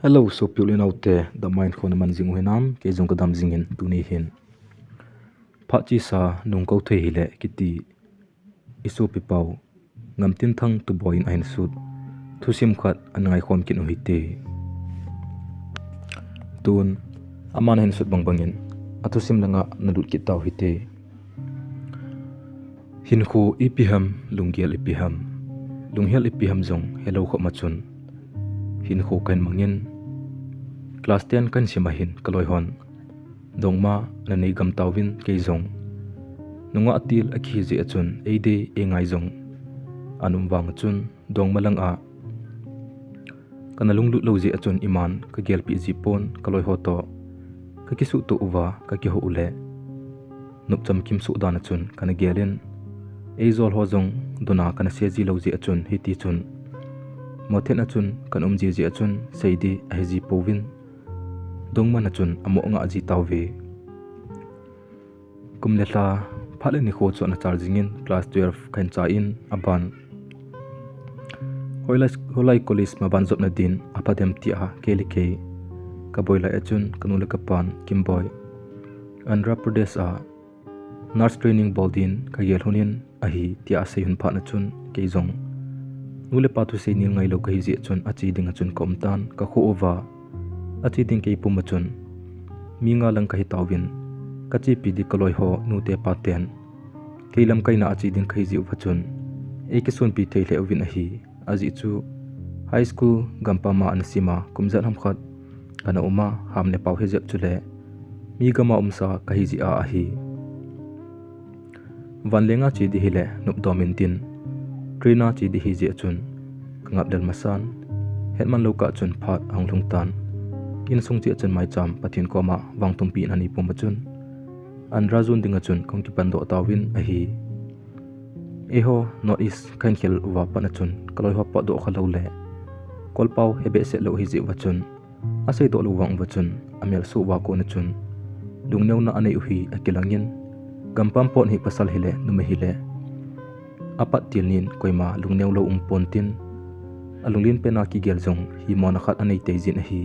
Hello, so piulin autte the mind khona manjing huinam ke jong kadam jingin tuni hin. Phatchesa nungkou thei hile kiti isu pipau ngamtinthang tuboi ain sut thusim khat anangai khom kin uhite. Tun aman hin sut bangbangin athusim langa nadut kitau hite. Hin khu ipiham lungial ipiham lunghial ipiham jong hello kho machun hin khu kan mangin class 10 kan simahin kaloi hon dongma na nei gam tawin ke zong nunga atil akhi je achun eide engai zong anum wang chun dongma lang a kanalung lut loje achun iman ka gel pi jipon kaloi ho to ka kisu to uwa ka ki ho ule nupcham kim su dan achun kana gelin eizol ho zong dona kana seji loje achun hiti chun mothen achun kan umji je achun seidi aheji povin dongman achun amo nga ji tawve kumletla phale ni kho chona charging in class 12 kan cha in aban holai college ma ban jobna din apadem ti a kelike ka boila achun kanula kapan kimboy andhra pradesh a nurse training boldin ka gel honin ahi ti a seun pha na chun ke jong nule patu se nil ngai lo ka hi je chun achi ding achun komtan ka kho over achi ding ke pumachun minga lang kai tawin kachi pidi koloi ho nute paten keilam kaina achi ding khai ji upachun ekisun pi theile ovin ahi aji chu high school gampa ma ansima kumjan ham khat kana uma hamne pau hejep chule mi gama umsa kahi ji a ahi vanlenga chi di hile nup domin tin trina chi di hi je chun kangap dal masan hetman loka chun phat anglung tan in sung chi chun mai cham pathin koma wangtum pi nani pumachun andra zun dinga chun kongki pando tawin ahi eho not is kain khel wa panachun kaloi ho pa do khalole kolpau hebe se lo hi ji wachun asai do lo wang wachun amel su wa ko na chun dungneu na anei uhi akilangin gampam pon hi pasal hile nume hile apat tilnin koima lungneu lo pontin alunglin pena ki gel jong hi mona khat anei teijin ahi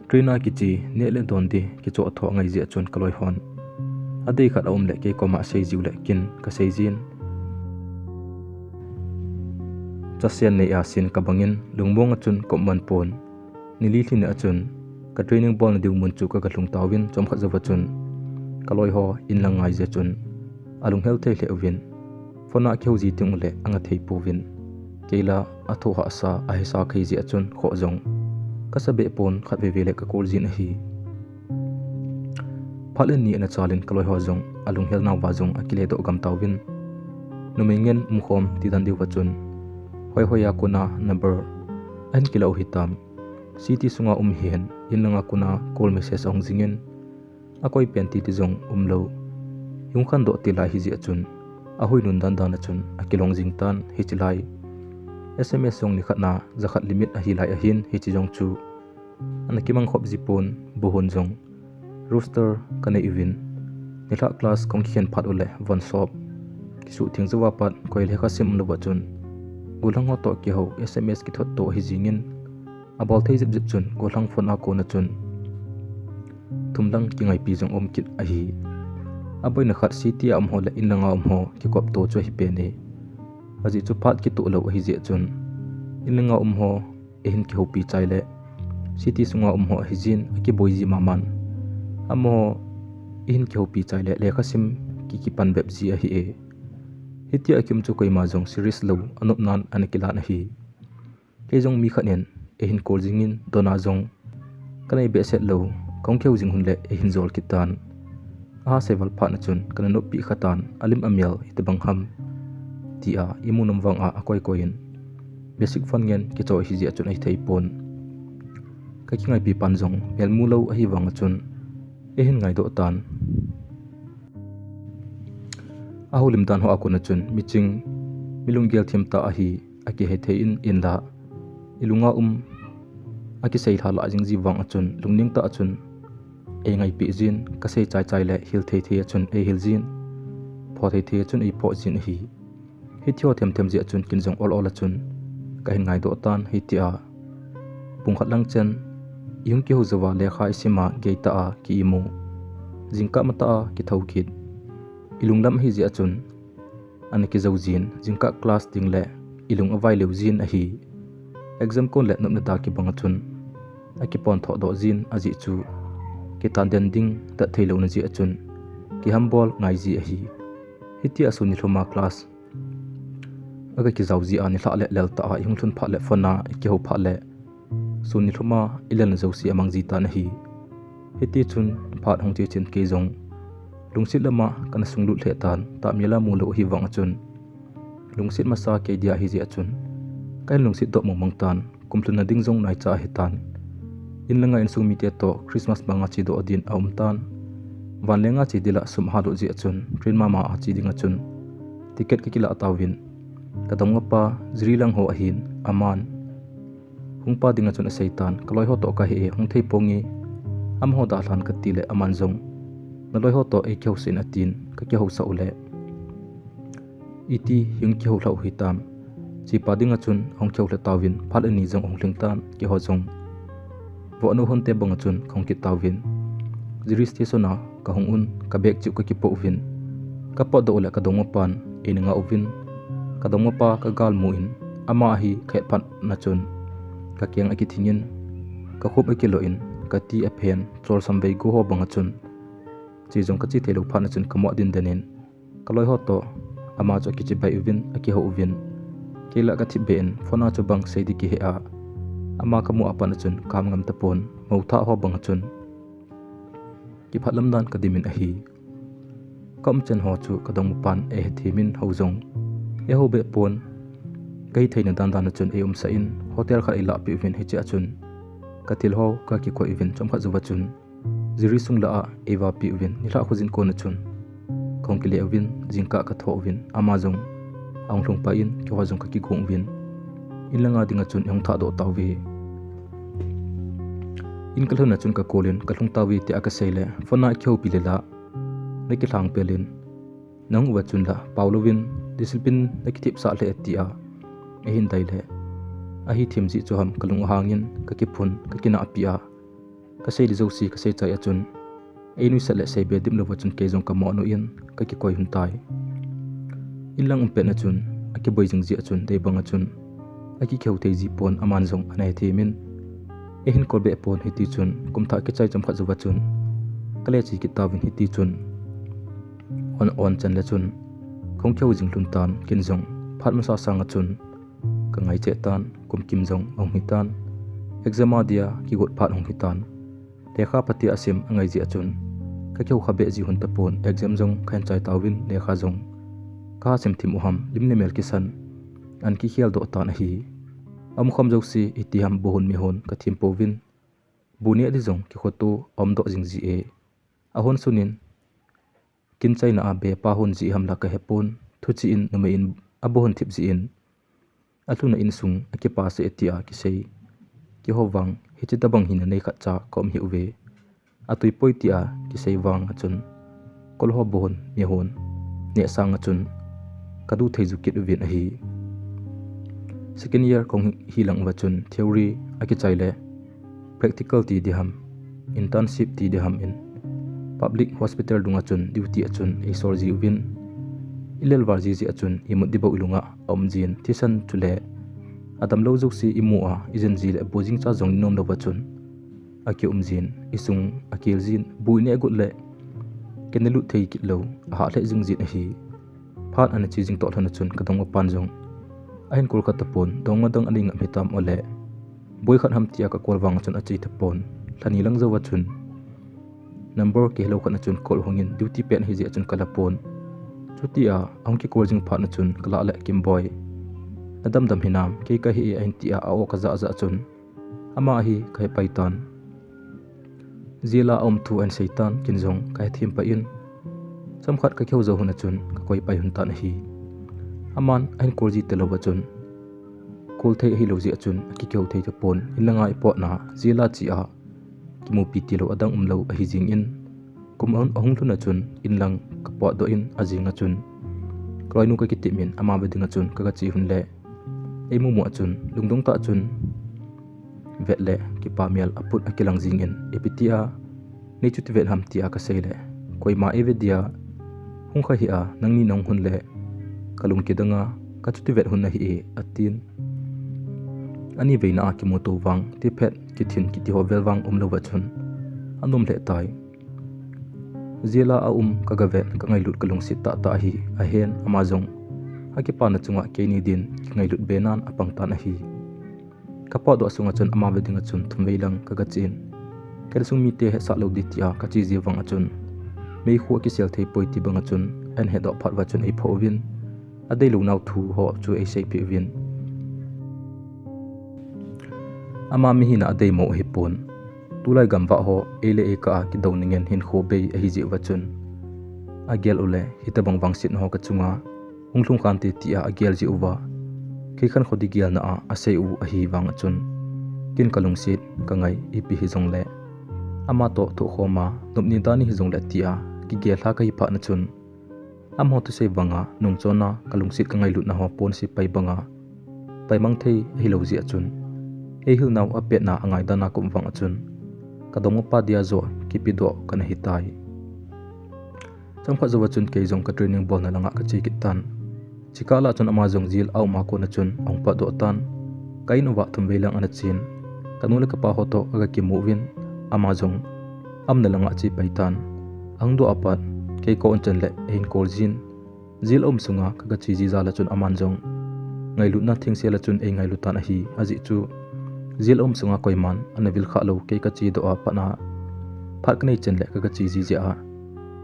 trina kichi nele dondi kicho atho ngai je chon kaloi hon adei khat aum le ke koma sei jiu le kin ka sei jin chasian nei asin kabangin lungmong achun komman pon nili thin achun ka training ball diu mun chu ka galung tawin chom kha jawa chun kaloi ho in langai je chun alung hel the le ovin phona kheu ji ting le anga thei povin keila atho ha sa a hisa khei ji achun kho jong kasabe pon khatwe vele ka koljin hi phalen ni na chalin kaloi ho jong alung hel naw wajong akile do gam tawin numengen mkhom ti dan diu wachun hoi hoya kuna number an kilo hitam city sunga hian inanga kuna call message ong jingen akoi penti ti jong umlo yung khan do tila hi ji achun ahoi nun dan dan achun akilong jingtan hichilai SMS song ni khatna zakhat limit ahilai ahin hi chi jong chu anakimang khop jipon buhon jong rooster kane evin nila class kong khian phat ule one shop kisu thing zawa pat koil heka sim lo bachun gulang ho to ki ho SMS ki thot to hi jingin abol thei jip jip chun golang phone a ko na chun tumlang ki ngai pi jong om kit ahi aboi na khat city am ho la inlanga ho ki kop to chu hi pe ne aji chu phat ki tu lo hi je chun inlanga ho ehin ki ho pi chaile city sunga ho hijin ki boiji maman amo ehin ki ho pi chaile le khasim ki pan beb ji a hi e hiti akim chu koi ma jong series lo anup nan anakila na hi ke jong mi khanen ehin kol jingin dona jong kanai be set lo kong kheu jing hun le ehin zol kitan a seval pha na chun kana no pi khatan alim amial itbang ham tia imunum wang a akoi koin basic fun ngen ki cho hi ji achun ai thei pon ka ki ngai pi pan jong mel mulo a hi wang achun ehin ngai do tan ahulim dan ho akuna chun miching milunggel thim ta a hi aki he thei in la ilunga aki sei thala jing ji wang achun lungning ta achun e ngai pi jin ka sei chai chai le hil thei thei achun e hil jin pho thei thei achun e pho jin hi hi thio them them ji achun kin jong ol ol achun ka hin ngai do tan hi tia pungkhat lang chen yung ki hozawa lekha isima geita a ki imo jingka mata a ki thokit ilunglam hi ji achun anaki zawjin jingka class dingle ilung awai leuzin a hi exam kon let nopna ta ki bangachun aki pon tho do jin aji chu ki tanden ding ta theilo na ji achun ki hambol ngai ji a hi hiti asuni thoma class aga ki zawji ani hla le lel ta yung thun pha le phona ki ho pha le suni thoma ilan zawsi amang ji ta na hi hiti chun phat hong che chin ke jong lungsit lama kana sunglu hle tan ta mela mulo hi wang achun lungsit masa ke dia hi ji achun kai lungsit to mong tan kumtluna ding jong nai cha hi tan in langa in sumi te to Christmas banga chi do din aum tan van lenga chi dila sum ha do ji achun prin mama a chi ding achun ticket ki kila atawin kadam pa zri lang ho ahin aman hungpa ding achun seitan kaloi ho to ka hi hung thei pongi am ho da hlan ka tile aman jong naloi ho to e kheu sin atin ka ke ho sa ule iti yung kheu hlau hi tam chi pa ding achun hong kheu hla tawin phal ani jong ong hling tan ki ho jong vo anu hon te bang achun khong ki tawin jiri station a ka hong un ka bek chu ka ki po vin ka po do ule ka dong pan e nga ovin ka dong pa ka gal mu in ama hi khet phat na chun ka kyang aki thingin ka khop aki lo in ka ti a phen chor sambei go ho bang achun chi jong ka chi thelo phan na chun ka mo din denin ka loi ho to ama cho ki chi bai uvin aki ho uvin kela ka thi ben phona chu bang seidi ki he a ama ka mu apan chun kam ngam ta pon mo tha ho bang chun ki phatlam dan ka dimin a hi kam chen ho chu ka dong pan e thimin ho jong e ho be pon kai theina dan dan chun e sa in hotel kha ila pi uvin he cha chun ka til ho ka ki ko ivin chom kha zuwa chun jiri sung la a ewa pi uvin ni la khojin ko na chun khong ki le uvin jingka ka tho uvin ama jong ang hlung pa in ki wa jong ka ki gong vin in langa dinga chun yong tha do tawi in kalhun na chun ka kolin kalhung tawi ti aka seile fona kheu pi lela ne ki thang pelin nang wa chun la paulovin discipline ne ki tip sa le tia e hin dai le a hi thim ji chu ham kalung hangin ka ki phun ka kina apia ka sei li zosi ka sei chai achun e nu sale sei be dim lo wa chun ke jong ka mo no in ka ki koi hun tai in lang umpe na chun a ki boi jing ji achun dei bang achun a ki kheu thei ji pon aman jong anai themin e hin kol be pon hiti chun kum tha ki chai cham kha zuwa chun kale chi ki tawin hiti chun on chan le chun khong kheu jing lun tan kin jong phat ma sa sang achun ka ngai che tan kum kim jong ong hi tan exam dia ki got phat ong hi tan lekha pati asim angai ji achun ka kheu khabe ji hun ta pon exam jong khan chai tawin lekha jong ka sim thim uham limne mel kisan an ki khial do tan hi am khom josi itiham bohun mi hon ka thim povin bunia di jong ki khotu om do jing ji e ahon sunin kin chai na abe pa hon ji ham la ka hepon thu chi in nume in abohon thip ji in athuna in sung aki pa se etia ki sei ki howang hichi tabang hin nei kha cha kom hi uwe atui poitia ki sei wang achun kol ho bohon mi hon ne sang achun kadu theizu kit uvin a hi second year kong hilang wachun theory aki chaile practical ti diham internship ti diham in public hospital dunga chun duty achun e sorji uvin ilel warji ji achun imut dibo ilunga omjin thisan chule adam lo juksi imua ijen ji le bojing cha jong nom lo wachun aki umjin isung akil jin buine gut le kenelu thei kit lo ha le jing jin hi phat an chi jing to thana chun kadong pan jong ahin kolkata pon dongmadang aning mitam ole boy khat ham tia ka kolwang chun achi thapon thani lang zawa chun number ke lo khat chun kol hongin duty pen hi ji chun kala pon chutia angki koljing phat na chun kala le kim boy adam dam hinam ke ka hi ain tia a o ka za za chun ama hi kai paitan zila om thu an seitan kinjong kai thim pa in sam khat ka kheu zo huna chun ka koi pai hun tan hi aman ain kolji telo chun kol thei hi lo ji achun ki kheu thei pon ilanga ipo na zila chi a kimu pi tilo adang umlo a hi jing in kum on ahung thuna chun inlang ka po do in ajinga chun kroinu ka kitimin ama bedinga chun ka chi hun le emu mo chun lungdong ta chun vet le ki pamial aput akilang zingin epitia ni chuti vet ham tia ka seile koi ma eve dia hung kha hi a nangni nong hun le kalung kidanga ka chuti vet hun na hi atin ani veina ki moto wang ti phet ki thin ki ti hovel wang lo wa chun anom le tai zela a ka gavet ka ngai lut kalung sit ta ta hi a hen amazong akipa na chunga ke ni din ki ngai lut benan apang ta na hi kapa do sunga chun ama vedinga chun thumveilang ka ga chin kersung mi te he sa lo ditia ka chi ji wang achun mei khu ki sel thei poi ti banga chun an he do phat wa chun ei phovin adei lu nau thu ho chu ei sei pi win ama mi hina adei mo hi pon tulai gamwa ho ele eka ki downingen hin kho bei a hi ji wa chun agel ule hitabang wangsit ho ka chunga hunglung kan te tia agel ji uwa ke khan khodi gial na a sei u a hi wang achun kin kalung sit kangai ipi hi jong le ama to tho khoma nupni dani hi jong le tia ki gel ha ka hi pha na chun am ho tu sei wanga nung chona kalung sit kangai lut na ho pon si pai banga pai mang thei hi lo ji achun e hil naw apet na angai dana kum wang achun kadong pa dia zo ki pi do kana hi tai changpha zo chun ke jong ka training ball na langa ka chi kitan chikala chun amazong zil au ma ko na chun ongpa do tan kain wa thum velang ana chin kanule ka pa hoto aga ki movin amazong amna langa chi paitan angdo apat ke ko onchan le ein koljin zil sunga ka chi ji zala chun amanjong ngailu na thing sela chun ei ngailu tan hi aji chu zil sunga koiman anavil kha lo ke ka chi do a pana phat knei chen le ka chi ji ja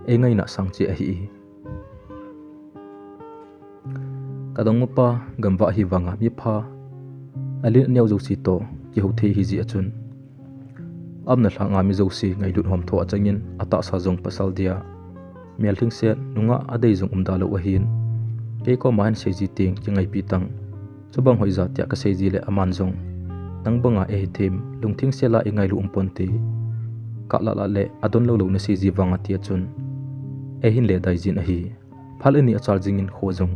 ei ngai na sang chi a hi kadong pa gamwa hi wanga mi pha alin nyau zo si to ki ho the hi ji achun amna thlanga mi zo si ngai lut hom tho achangin ata sa jong pasal dia mel thing se nunga adei jong umda lo ahin ke ko man se ji ting ki ngai pi tang chubang hoi za tia ka se ji le aman jong nang banga e them lungthing se la ingai lu umpon te ka la le adon lo na se ji wanga ti achun e hin le dai jin a hi phal ani a charging in kho jong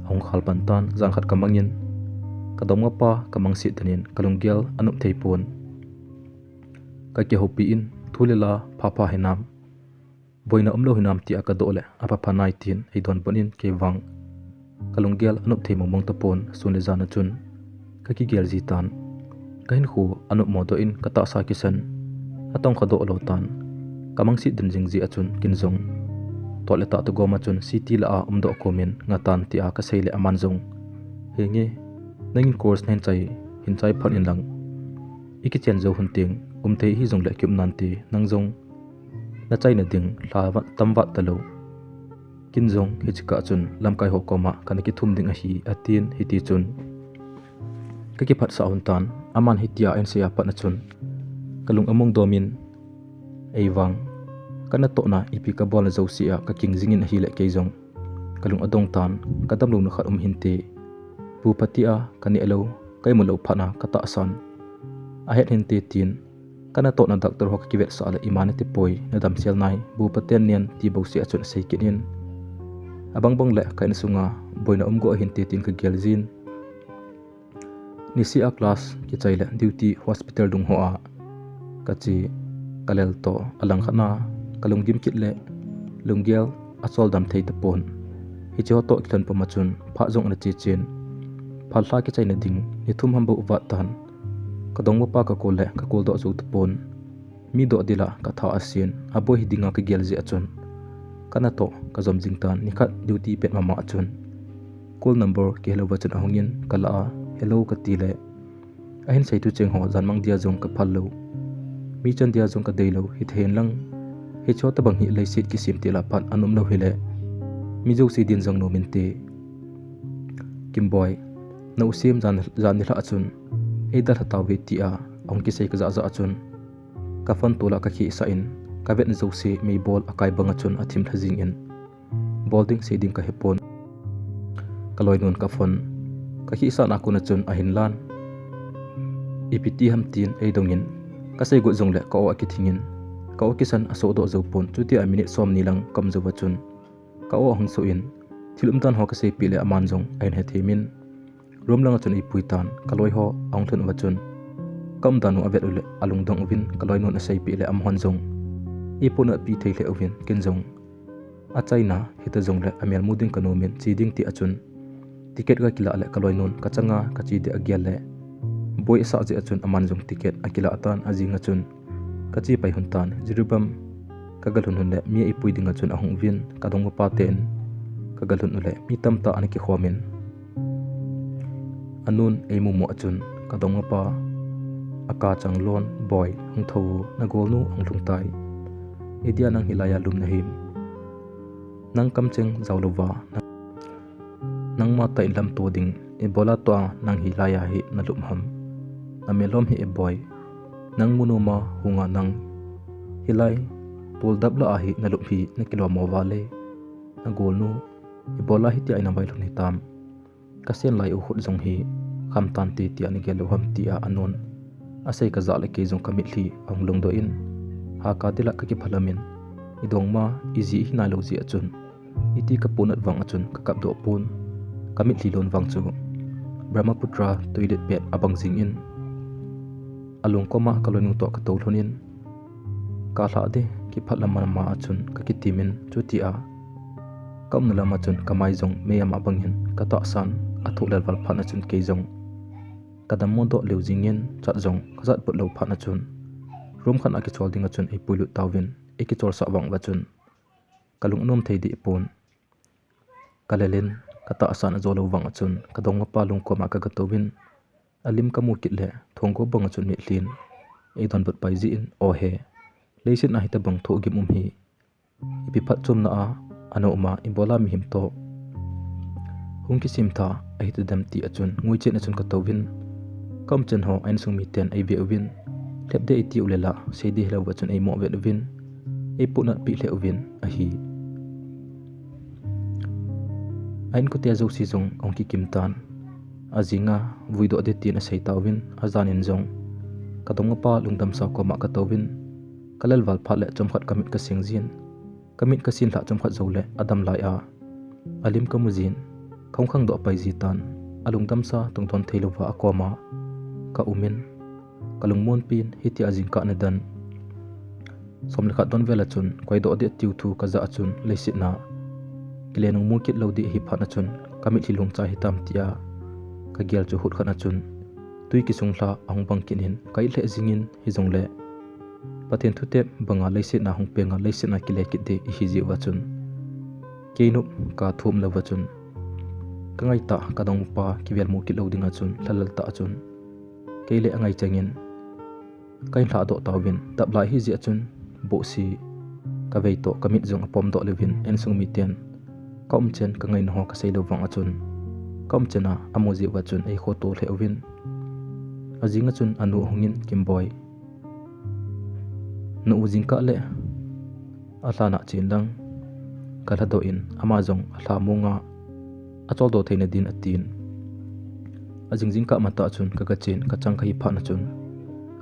ong khalpan tan jang khat kamangin kadonga pa kamang si tanin kalunggel anup theipon ka ke hopi in thulela pha henam boina umlo hinam ti akadole apa pha 19 ei don bonin ke wang kalunggel anup thei mong tapon sunle jana chun ka ki gel ji tan kain khu anup modo in kata sa kisan atong khado lo tan kamang si din jing ji achun kinjong toleta to goma chun city la umdo komen ngatan ti a ka seile amanjong henge nangin course nen chai hin chai phan in lang iki chen zo hunting thei hi jong le kyum nan ti nangjong na chai na ding hlawa tamwa talo kinjong hi chika chun lamkai ho koma kanaki thum ding a hi atin hiti chun kaki phat sa huntan aman hitia en sia pat na chun kalung among domin eiwang kana to na ipi ka bol zo sia ka king jingin hi le keizong kalung adong tan kadam lo na khat hinte pu patia kani alo kai mo lo phana kata san a het hinte tin kana to na doctor hok ki vet sa la imane te poi na dam sel nai bu paten nian ti bo sia chun sei kinin abang bang le kain sunga boina go hinte tin ka geljin nisi a class ki chaile duty hospital dung ho a kachi kalel to alang khana kalung gim kitle lunggel achol dam thei tapon hi cho to klan pamachun pha jong na chi chen phalha ki chaina ding ni thum hambo wa tan kadong pa ka kol le ka kol do zo tapon mi do dila ka tha asien abo hi dinga ka gel ji achun kana to ka zom jing tan ni khat duty pet mama achun call number ke hello wachan ahongin kala hello ka tile ahin sei tu cheng ho janmang dia jong ka phallo mi chan dia jong ka deilo hi then lang he chota bang hi leisit ki sim tela pan anum lo hile mi jo si din jang no min te kim boy no sim jan ni la achun e da hataw ve ti a ong ki sei ka za achun ka fon tola ka khi sa in ka vet zo si mi bol akai bang achun athim thajing in bolding se ding ka hepon kaloi nun ka fon ka hi sa na ku na chun a hin lan ipiti ham tin e dongin ka sei go jong le ko a ki thingin ka o kisan aso do zo pon chuti a minute som ni lang kam zo wachun ka o hang so in thilum tan ho ka sei pile aman jong ain he themin rom lang chun i puitan kaloi ho ong thun wachun kam danu avet ule alung dong uvin kaloi non asai pi le amhon zong ipona pi thei le uvin ken zong achaina hita zong le amel muding kanomin chiding ti achun ticket ga kila le kaloi non kachanga kachi de agyal le boy sa je achun aman zong ticket akila atan ajinga chun kachi pai huntan jirubam kagalhun hun le mi ipui dinga chun ahung vin kadong pa ten kagalhun ule mi tamta aniki khomin anun eimu mo achun kadong pa aka changlon boy hung tho nagolnu anglung tai idia nang hilaya lum nahim nang kamcheng zawlova nang ma tai lam to ding ebola to nang hilaya hi nalum ham namelom hi boy nang munuma hunga nang hilai pol dabla ahi nalum hi nakilo mo wale nagolnu ebola hi ti aina bailun hitam kasen lai u khut zong hi khamtan ti ti ani gelo ham ti a anon asai ka zale ke zong kamit li anglung do in ha ka dila ka ki phalamin idong ma izi hi na lo ji achun iti ka punat wang achun ka kap do pun kamit li lon wang chu brahmaputra toilet pet abang jing in alung koma kalonu to ka tolhonin ka hla de ki phalam ma achun ka ki timin chuti a kam nala ma chun kamai zong meyam abangin ka ta san athu lal wal phana chun ke zong kadam mo do leu jingin chat zong khazat put lo phana chun room khan aki chol dinga chun ei pulu tawin eki chol sa wang wachun kalung nom thei di pon kalelen kata asan zolo wang achun kadong pa lung ko ma ka gatowin alim kamu kitle thongko bang achun mi hlin ei don but pai ji in o he leisin na hita bang tho gim hi ipi phat chum na a ano ma imbola mi him to hung ki sim tha ai tu dam ti achun ngui chen achun ka towin kam chen ho ain sung mi ten ai ve win lep de ti ulela seidi helo wachun ei mo ve win ei puna pi le win a hi ain ko te zo si zong ong ki kim tan azinga vuido de tin a sei tawin azanin zong kadong pa lungdam sa ko ma ka towin kalal wal pha le chomkhat kamit ka singjin kamit ka sin la chomkhat zole adam lai a alim kamuzin khongkhang do pai ji tan alungdam sa tungton theilowa akoma ka umin kalungmon pin hiti ajing ka nadan somlekha don vela chun koido de tiu thu ka za chun leisit na kilenung mukit lodi hi phana chun kamit hilung cha hitam tia ka gel chu hut khana chun tui ki sungla ahung bang kinin kai le jingin hi jongle paten thute banga leisit na hung penga leisit na kile ki de hi ji wa chun keinu ka thum la wa chun kangai ta kadong pa kivel mukit lodinga chun lalal ta chun keile angai changin kain hla do tawin tablai hi ji achun bo si ka vei to kamit jong apom do levin en sung mi ten kom chen ka ngai no ka sei lo wang achun kom chena amoji wachun ei kho to hlewin ajinga chun anu hungin kimboy nu ujingka le ahlana chinlang kala do in ama jong ahla munga achol do theina din atin ajingjingka mata chun ka gachin ka changkai phana chun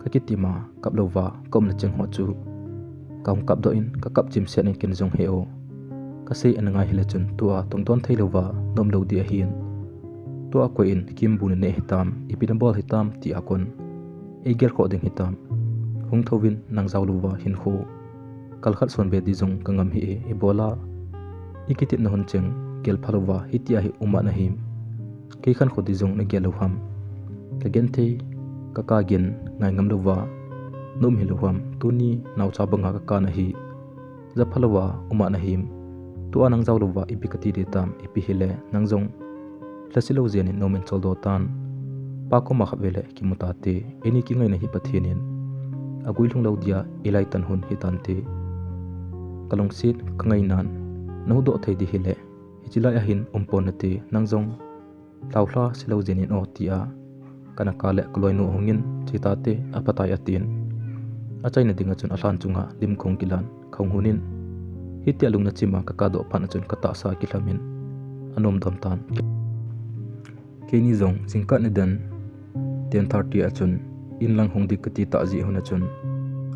kakitima kaplowa komna cheng ho chu kaung kap do in ka kap chim sen kin jong heo ka sei ananga hile chun tua tongton theilowa nom lo di a hin tua ko in kim bun ne hitam ipinabol hitam ti akon eigel kho ding hitam hung thowin nang zawluwa hin kho kalkhat son be di jong kangam hi ebola ikitit na hon cheng gel phalowa hitia hi uma na him ke khan kho di jong na gelo ham ka gen thei ka gen ngai ngam lowa num hiluham tuni naw cha banga ka kana hi za phalowa uma na him tu anang zawlowa ipikati de tam ipi hile nangjong lasilo zen in nomen choldo tan pa ko ma khavele kimuta te eni ki ngai na hi pathinin agui lung laudia ilai tan hun hitante kalong sit kangai nan no do thei di hile hichilai a hin umpon te nangjong laula silo zen in o tia kana kale kloinu hongin chitate apatai atin achaina dinga chun ahlan chunga lim khong kilan khong hunin hitia lungna chima ka do phan chun kata sa kilamin anom dam tan keni zong jingka ne dan 10:30 achun inlang hong dikati ta ji hona chun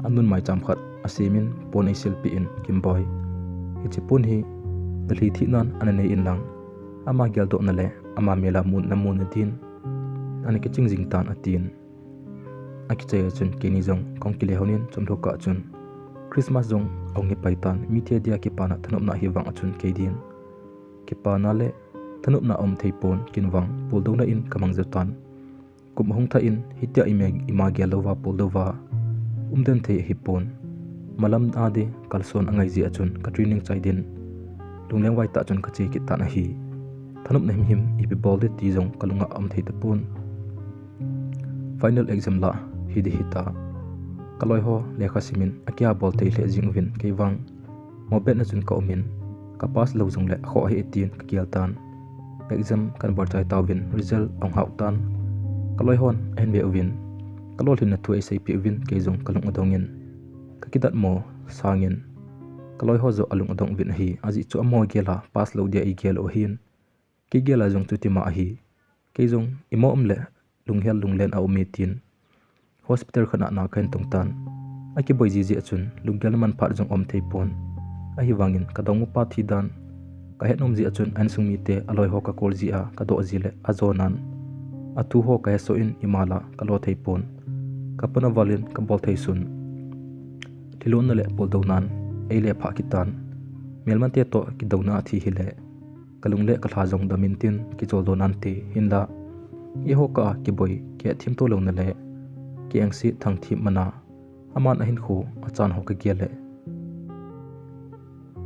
anun mai chamkhat asimin pon ai selfi in kimboy hichipun hi dali thinan anane inlang ama gyal do na le ama mela mun namun din ani ke chingjing tan atin aki chaya chun keni jong kong kile honin chomlo ka chun Christmas jong awngi paitan mithe dia ki pana thanup na hi wang achun keidin ki pana le thanup na om theipon kinwang puldo na in kamang jotan kum hong tha in hitya ima gelova puldova umden thei hipon malam ade kalson angai ji achun katrining chaidin lungleng wai ta chun kachi ki ta na hi thanup na him ipi bolde ti jong kalunga am thei tapon final exam la hidi hita kaloi ho lekha simin akia bol te le jingwin keiwang mobet na chun ka omin ka pass lo jong le kho hi etin ka kialtan exam kan bar chai tawin result ong hau tan kaloi hon en be win kalol hin na thu sap win ke jong kalung adongin ka kidat mo sangin kaloi ho zo alung adong win hi aji chu amo gela pass lo dia i gel o hin ki gela jong tutima hi ke jong imo omle lunghel lunglen a umitin hospital khana na khain tungtan aki boiji ji achun lungel man phar jong om theipon a hi wangin kadong pa thi dan ka henom ji achun an sungmi te aloi ho ka kol ji a ka do ji le azonan atu ho ka so in imala kalo theipon kapana valin ka bol theisun thilon na le bol donan eile pha kitan melman te to ki dona thi hile kalungle ka thla jong damin tin ki chol donan te hinda i ho ka ki boy ke thim to lo na le ki angsi thang thi mana aman ahin khu achan ho ka gele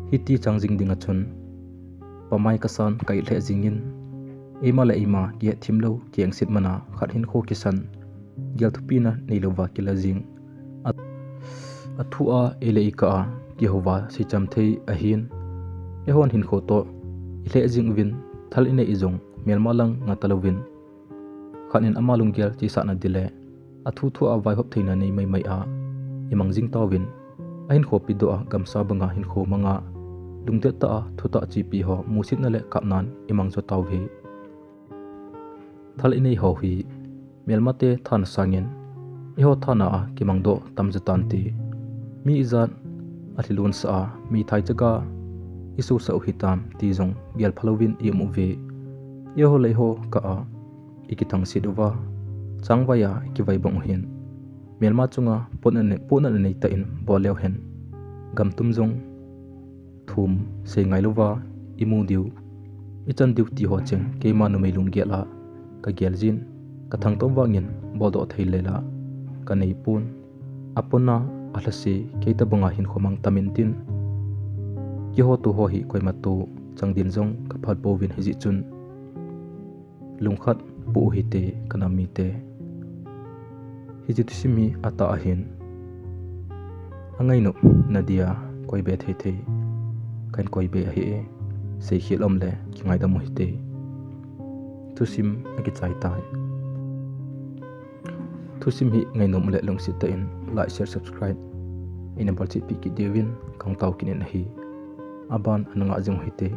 hiti changjing ding achun pamai ka san kai le jingin ema le ima ki thim lo ki angsit mana khat hin kho kisan gel thupina neilowa ki la jing athua ele ka ki howa si cham thei ahin ehon hin kho to ile jing win thal ine izong melmalang ngatalowin khanin amalung gel chi sa na dile athu thu a vai hop theina nei mai a imangjing tawin ahin kho pi do a gamsa banga hin kho manga lungte ta thuta chi pi ho musit na le kapnan imang cho tawhe thal inei ho hi melmate than sangin eho thana a kimangdo tamjatan ti mi izan athilun sa mi thai chaga isu sa hitam ti jong gel phalowin imu ve eho leiho ka a ikithang sidwa changwaya kiwai bang hin melma chunga pona nei ta in bolew hen gamtum jong thum se ngailowa imu diu ichan diu ti ho cheng keima no meilung gela ka geljin ka thangtom wangin bodo theilela ka nei pun apona alasi keita bonga hin khomang tamintin ki ho tu ho hi koimatu changdin jong ka phat bowin hiji chun lungkhat pu hi te kanami te hijitisimi ata ahin angaino nadia koibe the kan koibe hi se khilom le kingai da mohite tusim agi chai tai tusim hi ngainom le lungsit ta in like share subscribe ina balchi pi ki devin kang tau kinin hi aban ananga jong hite